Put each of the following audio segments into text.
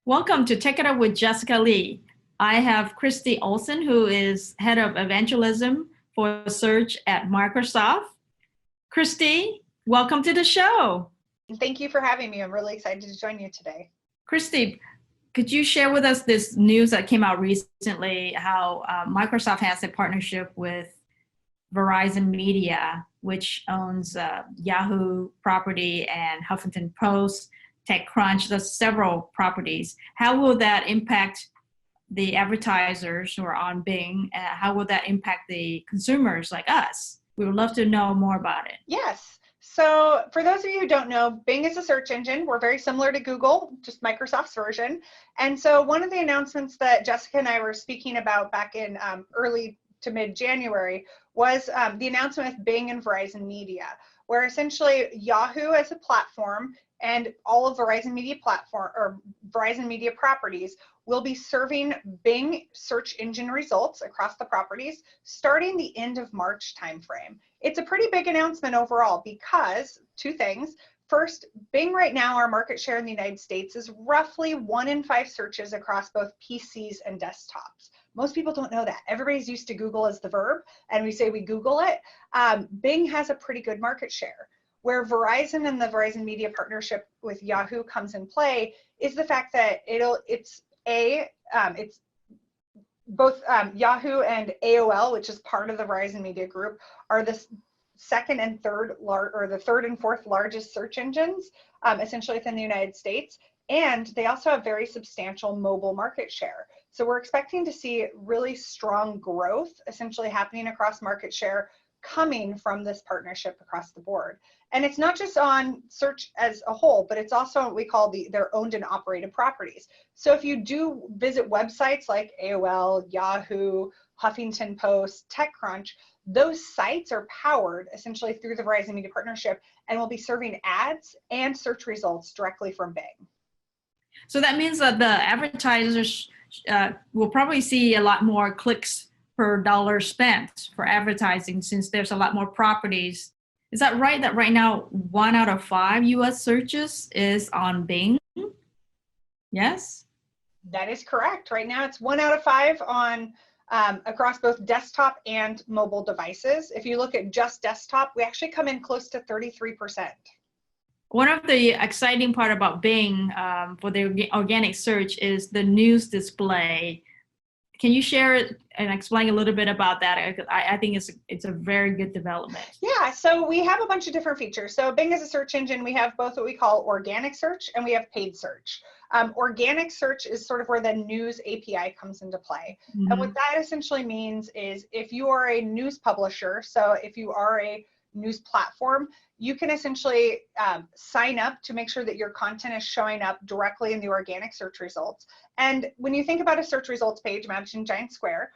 Welcome to Take It Up with Jessica Lee. I have Christi Olson, who is head of Evangelism for search at Microsoft. Christi, welcome to the show. Thank you for having me. I'm really excited to join you today. Christi, could you share with us this news that came out recently, how Microsoft has a partnership with Verizon Media, which owns Yahoo property and Huffington Post, TechCrunch, there's several properties. How will that impact the advertisers who are on Bing? How will that impact the consumers like us? We would love to know more about it. Yes. So for those of you who don't know, Bing is a search engine. We're very similar to Google, just Microsoft's version. And so one of the announcements that Jessica and I were speaking about back in early to mid-January was the announcement with Bing and Verizon Media, where essentially Yahoo as a platform and all of Verizon Media platform or Verizon Media properties will be serving Bing search engine results across the properties starting the end of March timeframe. It's a pretty big announcement overall because two things. First, Bing right now, our market share in the United States is roughly 1 in 5 searches across both PCs and desktops. Most people don't know that. Everybody's used to Google as the verb, and we say we Google it. Bing has a pretty good market share. Where Verizon and the Verizon Media partnership with Yahoo comes in play is the fact that it's both Yahoo and AOL, which is part of the Verizon Media Group, are the second and third the third and fourth largest search engines essentially within the United States, and they also have very substantial mobile market share. So we're expecting to see really strong growth essentially happening across market share coming from this partnership across the board. And it's not just on search as a whole, but it's also what we call their owned and operated properties. So if you do visit websites like AOL, Yahoo, Huffington Post, TechCrunch, those sites are powered essentially through the Verizon Media partnership and will be serving ads and search results directly from Bing. So that means that the advertisers will probably see a lot more clicks per dollar spent for advertising since there's a lot more properties. Is that right that right now 1 out of 5 US searches is on Bing? Yes? That is correct. Right now it's 1 out of 5 on across both desktop and mobile devices. If you look at just desktop, we actually come in close to 33%. One of the exciting part about Bing for the organic search is the news display. Can you share it and explain a little bit about that? I think it's a very good development. Yeah, so we have a bunch of different features. So Bing is a search engine. We have both what we call organic search and we have paid search. Organic search is sort of where the news API comes into play. Mm-hmm. And what that essentially means is if you are a news publisher, so if you are a news platform, you can essentially sign up to make sure that your content is showing up directly in the organic search results. And when you think about a search results page, imagine giant square,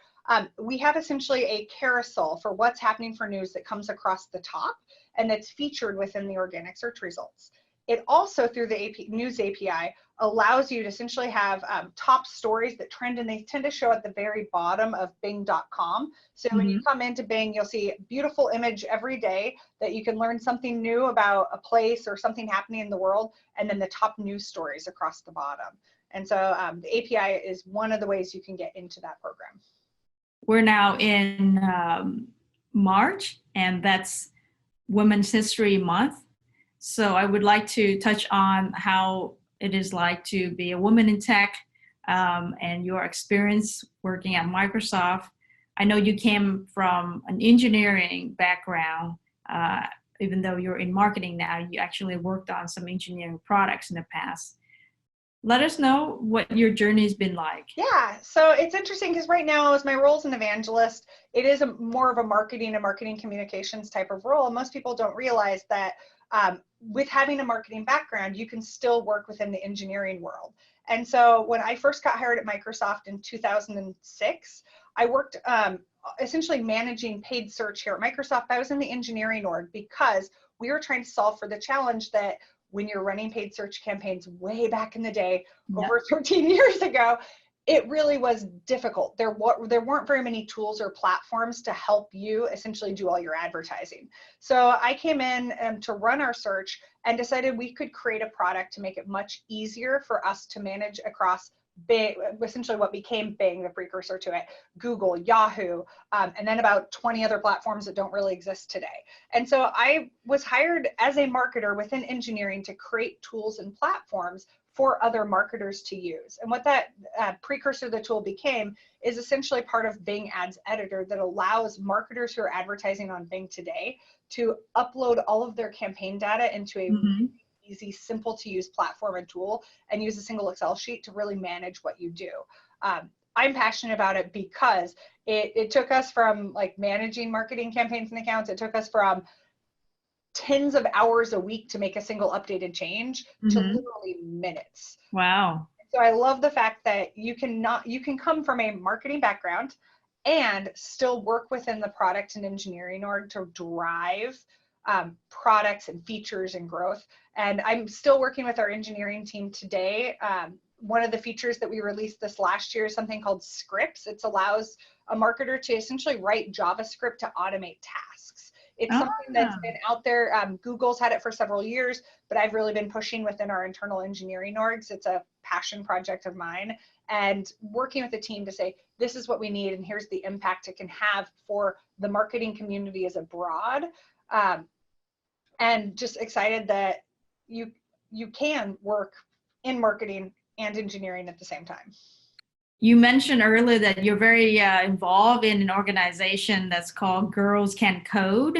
we have essentially a carousel for what's happening for news that comes across the top and that's featured within the organic search results. It also, through the news API, allows you to essentially have top stories that trend, and they tend to show at the very bottom of Bing.com. So when you come into Bing, you'll see a beautiful image every day that you can learn something new about a place or something happening in the world, and then the top news stories across the bottom. And so the API is one of the ways you can get into that program. We're now in March, and that's Women's History Month. So I would like to touch on how it is like to be a woman in tech and your experience working at Microsoft. I know you came from an engineering background, even though you're in marketing now, you actually worked on some engineering products in the past. Let us know what your journey has been like. Yeah, so it's interesting because right now, as my role as an evangelist, it is more of a marketing and marketing communications type of role. And most people don't realize that with having a marketing background, you can still work within the engineering world. And so when I first got hired at Microsoft in 2006, I worked essentially managing paid search here at Microsoft. I was in the engineering org because we were trying to solve for the challenge that when you're running paid search campaigns way back in the day, over 13 years ago, it really was difficult. There weren't very many tools or platforms to help you essentially do all your advertising. So I came in to run our search and decided we could create a product to make it much easier for us to manage across Bing, essentially what became Bing, the precursor to it, Google, Yahoo, and then about 20 other platforms that don't really exist today. And so I was hired as a marketer within engineering to create tools and platforms for other marketers to use. And what that precursor of the tool became is essentially part of Bing Ads Editor that allows marketers who are advertising on Bing today to upload all of their campaign data into a easy, simple to use platform and tool, and use a single Excel sheet to really manage what you do. I'm passionate about it because it took us from like managing marketing campaigns and accounts, it took us from tens of hours a week to make a single updated change to literally minutes. Wow. So I love the fact that you can come from a marketing background and still work within the product and engineering org to drive products and features and growth. And I'm still working with our engineering team today. One of the features that we released this last year is something called scripts. It allows a marketer to essentially write JavaScript to automate tasks. It's something that's been out there. Google's had it for several years, but I've really been pushing within our internal engineering orgs. It's a passion project of mine, and working with the team to say, this is what we need, and here's the impact it can have for the marketing community as a broad. And just excited that you can work in marketing and engineering at the same time. You mentioned earlier that you're very involved in an organization that's called Girls Can Code.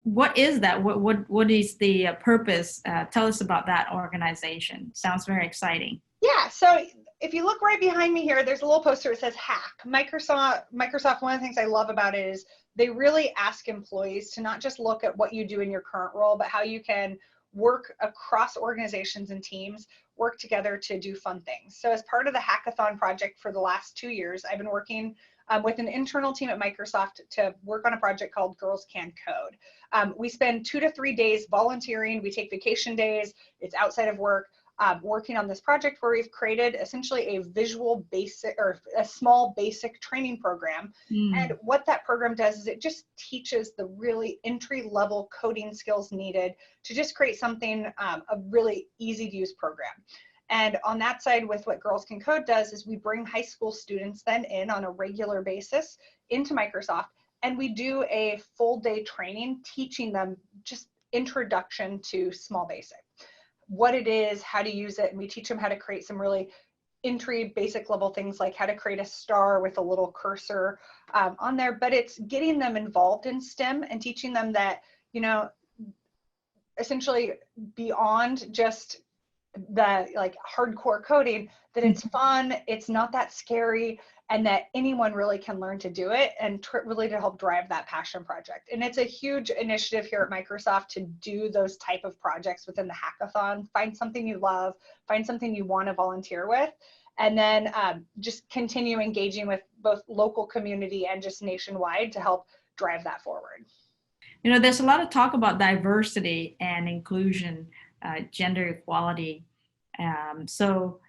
What is that? What is the purpose? Tell us about that organization. Sounds very exciting. Yeah, so if you look right behind me here, there's a little poster that says hack. Microsoft, one of the things I love about it is they really ask employees to not just look at what you do in your current role, but how you can work across organizations and teams, work together to do fun things. So as part of the hackathon project for the last 2 years, I've been working with an internal team at Microsoft to work on a project called Girls Can Code. We spend 2 to 3 days volunteering. We take vacation days. It's outside of work. Working on this project where we've created essentially a visual basic or a small basic training program. And what that program does is it just teaches the really entry-level coding skills needed to just create something, a really easy to use program. And on that side, with what Girls Can Code does is we bring high school students then in on a regular basis into Microsoft, and we do a full day training teaching them just introduction to small basic. What it is, how to use it, and we teach them how to create some really entry basic level things like how to create a star with a little cursor on there. But it's getting them involved in STEM and teaching them that, you know, essentially beyond just the like hardcore coding, that it's fun, it's not that scary, and that anyone really can learn to do it, and really to help drive that passion project. And it's a huge initiative here at Microsoft to do those type of projects within the hackathon. Find something you love, find something you want to volunteer with, and then just continue engaging with both local community and just nationwide to help drive that forward. You know, there's a lot of talk about diversity and inclusion, gender equality. So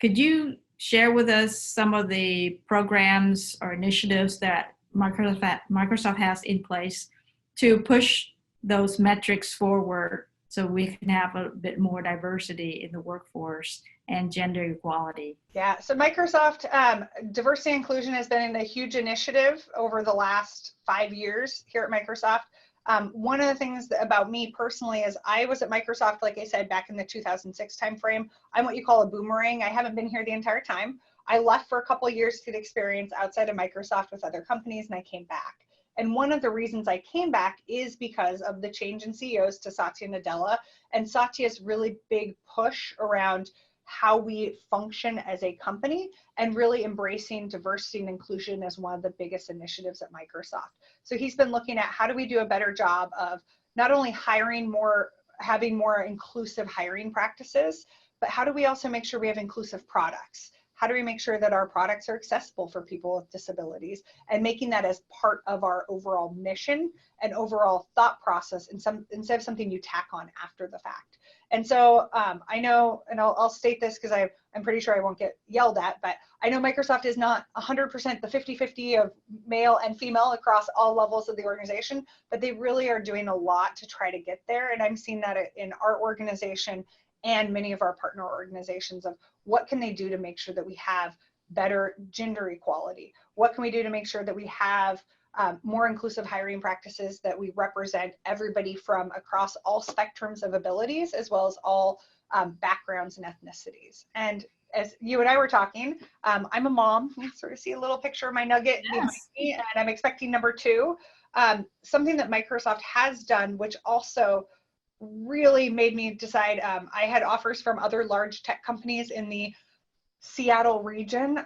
could you share with us some of the programs or initiatives that Microsoft has in place to push those metrics forward so we can have a bit more diversity in the workforce and gender equality? Yeah, so Microsoft diversity and inclusion has been a huge initiative over the last 5 years here at Microsoft. One of the things about me personally is I was at Microsoft, like I said, back in the 2006 timeframe. I'm what you call a boomerang. I haven't been here the entire time. I left for a couple of years to get experience outside of Microsoft with other companies, and I came back. And one of the reasons I came back is because of the change in CEOs to Satya Nadella and Satya's really big push around how we function as a company and really embracing diversity and inclusion as one of the biggest initiatives at Microsoft. So he's been looking at how do we do a better job of not only hiring more, having more inclusive hiring practices, but how do we also make sure we have inclusive products? How do we make sure that our products are accessible for people with disabilities, and making that as part of our overall mission and overall thought process, instead of something you tack on after the fact. And so I know, and I'll state this because I'm pretty sure I won't get yelled at, but I know Microsoft is not 100% the 50-50 of male and female across all levels of the organization, but they really are doing a lot to try to get there. And I'm seeing that in our organization and many of our partner organizations of what can they do to make sure that we have better gender equality? What can we do to make sure that we have more inclusive hiring practices, that we represent everybody from across all spectrums of abilities, as well as all backgrounds and ethnicities. And as you and I were talking, I'm a mom. You can sort of see a little picture of my nugget behind me, and I'm expecting number 2. Something that Microsoft has done, which also really made me decide, I had offers from other large tech companies in the Seattle region,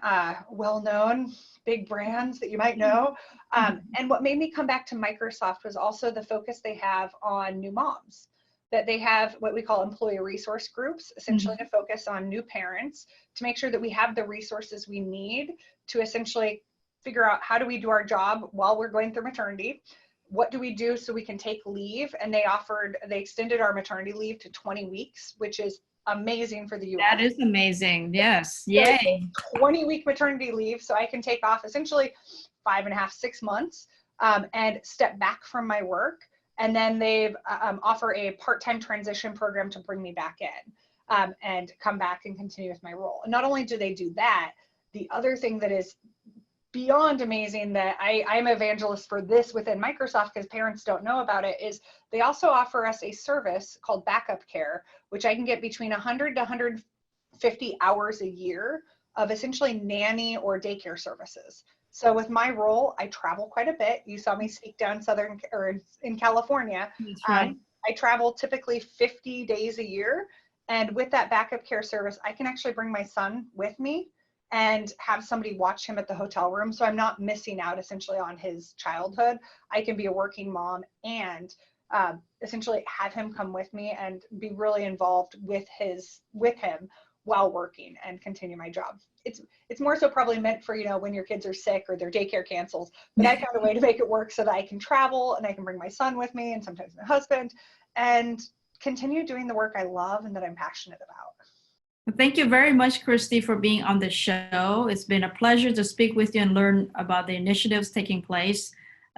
well-known big brands that you might know. And what made me come back to Microsoft was also the focus they have on new moms, that they have what we call employee resource groups, essentially to focus on new parents, to make sure that we have the resources we need to essentially figure out how do we do our job while we're going through maternity. What do we do so we can take leave? And they extended our maternity leave to 20 weeks, which is amazing for the US. That is amazing. Yes. Yay. 20-week maternity leave, so I can take off essentially 5.5, 6 months and step back from my work. And then they offer a part-time transition program to bring me back in and come back and continue with my role. And not only do they do that, the other thing that is beyond amazing that I'm an evangelist for this within Microsoft because parents don't know about it is they also offer us a service called backup care, which I can get between 100 to 150 hours a year of essentially nanny or daycare services. So with my role, I travel quite a bit. You saw me speak down in California. That's right. I travel typically 50 days a year. And with that backup care service, I can actually bring my son with me and have somebody watch him at the hotel room. So I'm not missing out essentially on his childhood. I can be a working mom and essentially have him come with me and be really involved with him while working and continue my job. It's more so probably meant for, when your kids are sick or their daycare cancels, but I found a way to make it work so that I can travel and I can bring my son with me and sometimes my husband and continue doing the work I love and that I'm passionate about. Well, thank you very much, Christi, for being on the show. It's been a pleasure to speak with you and learn about the initiatives taking place,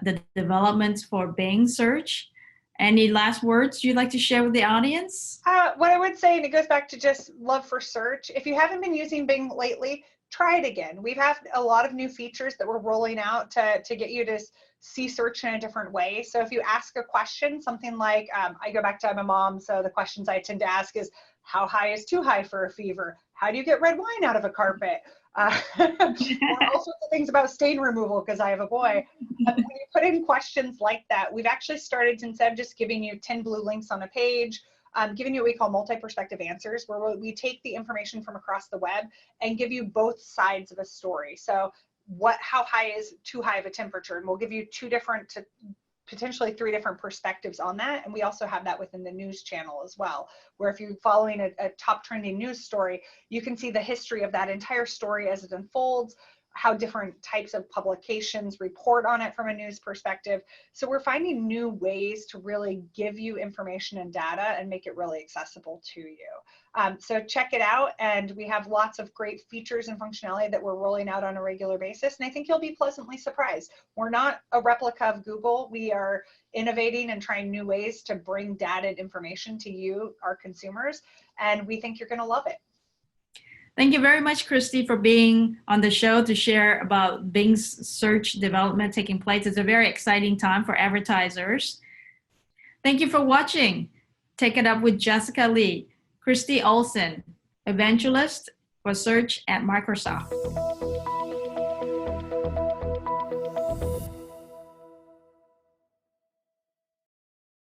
the developments for Bing search. Any last words you'd like to share with the audience? What I would say, and it goes back to just love for search, if you haven't been using Bing lately, try it again. We've had a lot of new features that we're rolling out to get you to see search in a different way. So if you ask a question, something like, I go back to I'm a mom, so the questions I tend to ask is, how high is too high for a fever? How do you get red wine out of a carpet? All sorts of things about stain removal because I have a boy. When you put in questions like that, we've actually started, instead of just giving you 10 blue links on a page, giving you what we call multi-perspective answers, where we take the information from across the web and give you both sides of a story. So how high is too high of a temperature? And we'll give you 2 different to potentially 3 different perspectives on that. And we also have that within the news channel as well, where if you're following a top trending news story, you can see the history of that entire story as it unfolds, how different types of publications report on it from a news perspective. So we're finding new ways to really give you information and data and make it really accessible to you. So check it out, and we have lots of great features and functionality that we're rolling out on a regular basis, and I think you'll be pleasantly surprised. We're not a replica of Google. We are innovating and trying new ways to bring data and information to you, our consumers, and we think you're going to love it. Thank you very much, Christi, for being on the show to share about Bing's search development taking place. It's a very exciting time for advertisers. Thank you for watching. Take It Up with Jessica Lee, Christi Olson, evangelist for search at Microsoft.